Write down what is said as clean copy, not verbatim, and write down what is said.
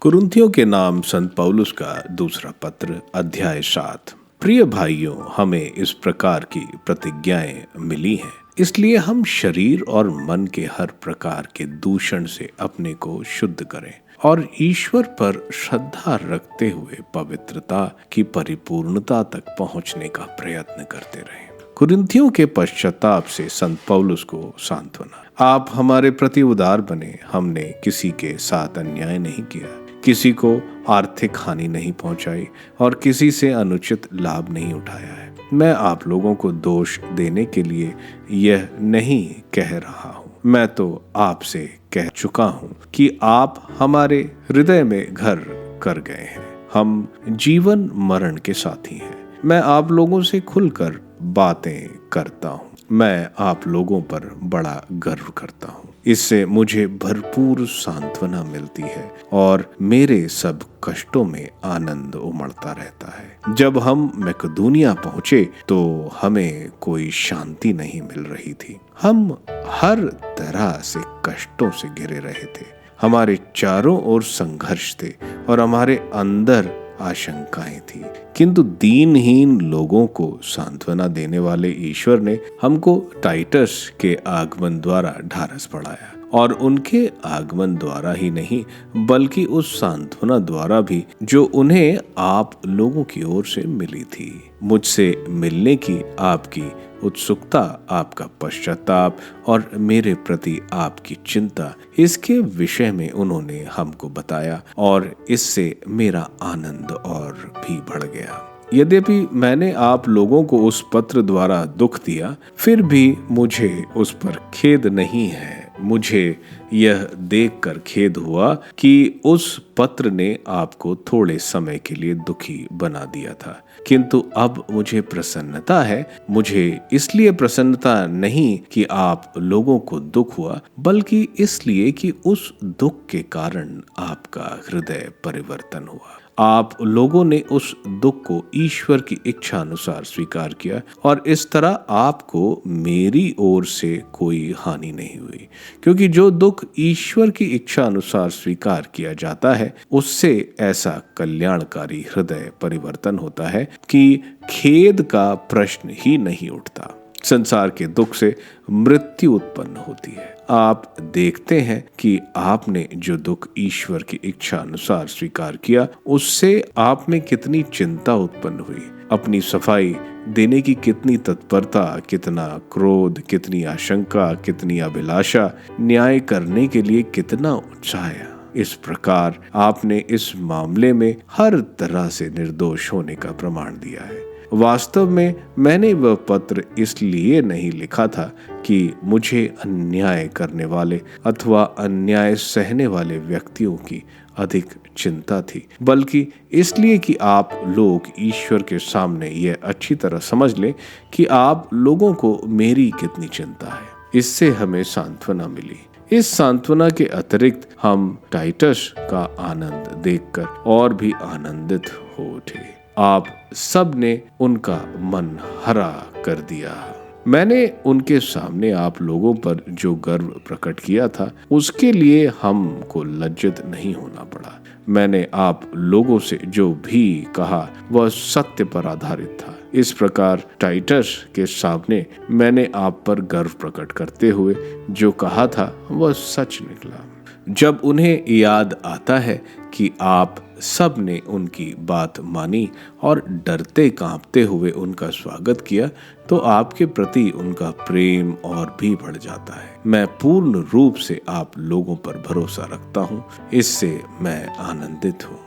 कुरिन्थियों के नाम संत पौलुस का दूसरा पत्र अध्याय 7। प्रिय भाइयों, हमें इस प्रकार की प्रतिज्ञाएं मिली हैं, इसलिए हम शरीर और मन के हर प्रकार के दूषण से अपने को शुद्ध करें और ईश्वर पर श्रद्धा रखते हुए पवित्रता की परिपूर्णता तक पहुंचने का प्रयत्न करते रहें। कुरिन्थियों के पश्चाताप से संत पौलुस को सांत्वना। आप हमारे प्रति उदार बने। हमने किसी के साथ अन्याय नहीं किया, किसी को आर्थिक हानि नहीं पहुंचाई और किसी से अनुचित लाभ नहीं उठाया है। मैं आप लोगों को दोष देने के लिए यह नहीं कह रहा हूँ, मैं तो आपसे कह चुका हूँ कि आप हमारे हृदय में घर कर गए हैं। हम जीवन मरण के साथी हैं। मैं आप लोगों से खुलकर बातें करता हूँ। मैं आप लोगों पर बड़ा गर्व करता हूँ। इससे मुझे भरपूर सांत्वना मिलती है और मेरे सब कष्टों में आनंद उमड़ता रहता है। जब हम मकेदोनिया पहुंचे तो हमें कोई शांति नहीं मिल रही थी। हम हर तरह से कष्टों से घिरे रहे थे। हमारे चारों ओर संघर्ष थे और हमारे अंदर आशंकाएं थी, किंतु दीनहीन लोगों को सांत्वना देने वाले ईश्वर ने हमको टाइटस के आगमन द्वारा ढाढ़स बढ़ाया और उनके आगमन द्वारा ही नहीं बल्कि उस सांत्वना द्वारा भी जो उन्हें आप लोगों की ओर से मिली थी। मुझसे मिलने की आपकी उत्सुकता, आपका पश्चाताप और मेरे प्रति आपकी चिंता, इसके विषय में उन्होंने हमको बताया और इससे मेरा आनंद और भी बढ़ गया। यद्यपि मैंने आप लोगों को उस पत्र द्वारा दुख दिया, फिर भी मुझे उस पर खेद नहीं है। मुझे यह देखकर खेद हुआ कि उस पत्र ने आपको थोड़े समय के लिए दुखी बना दिया था, किंतु अब मुझे प्रसन्नता है। मुझे इसलिए प्रसन्नता नहीं कि आप लोगों को दुख हुआ, बल्कि इसलिए कि उस दुख के कारण आपका हृदय परिवर्तन हुआ। आप लोगों ने उस दुख को ईश्वर की इच्छा अनुसार स्वीकार किया और इस तरह आपको मेरी ओर से कोई हानि नहीं हुई, क्योंकि जो दुख ईश्वर की इच्छा अनुसार स्वीकार किया जाता है उससे ऐसा कल्याणकारी हृदय परिवर्तन होता है कि खेद का प्रश्न ही नहीं उठता। संसार के दुख से मृत्यु उत्पन्न होती है। आप देखते हैं कि आपने जो दुख ईश्वर की इच्छा अनुसार स्वीकार किया उससे आप में कितनी चिंता उत्पन्न हुई, अपनी सफाई देने की कितनी तत्परता, कितना क्रोध, कितनी आशंका, कितनी अभिलाषा, न्याय करने के लिए कितना उत्साह। इस प्रकार आपने इस मामले में हर तरह से निर्दोष होने का प्रमाण दिया है। वास्तव में मैंने वह पत्र इसलिए नहीं लिखा था कि मुझे अन्याय करने वाले अथवा अन्याय सहने वाले व्यक्तियों की अधिक चिंता थी, बल्कि इसलिए कि आप लोग ईश्वर के सामने यह अच्छी तरह समझ लें कि आप लोगों को मेरी कितनी चिंता है। इससे हमें सांत्वना मिली। इस सांत्वना के अतिरिक्त हम टाइटस का आनंद देखकर और भी आनंदित हो उठे। आप सब ने उनका मन हरा कर दिया। मैंने उनके सामने आप लोगों पर जो गर्व प्रकट किया था उसके लिए हमको लज्जित नहीं होना पड़ा। मैंने आप लोगों से जो भी कहा वह सत्य पर आधारित था। इस प्रकार टाइटस के सामने मैंने आप पर गर्व प्रकट करते हुए जो कहा था वह सच निकला। जब उन्हें याद आता है कि आप सब ने उनकी बात मानी और डरते कांपते हुए उनका स्वागत किया, तो आपके प्रति उनका प्रेम और भी बढ़ जाता है। मैं पूर्ण रूप से आप लोगों पर भरोसा रखता हूँ, इससे मैं आनंदित हूँ।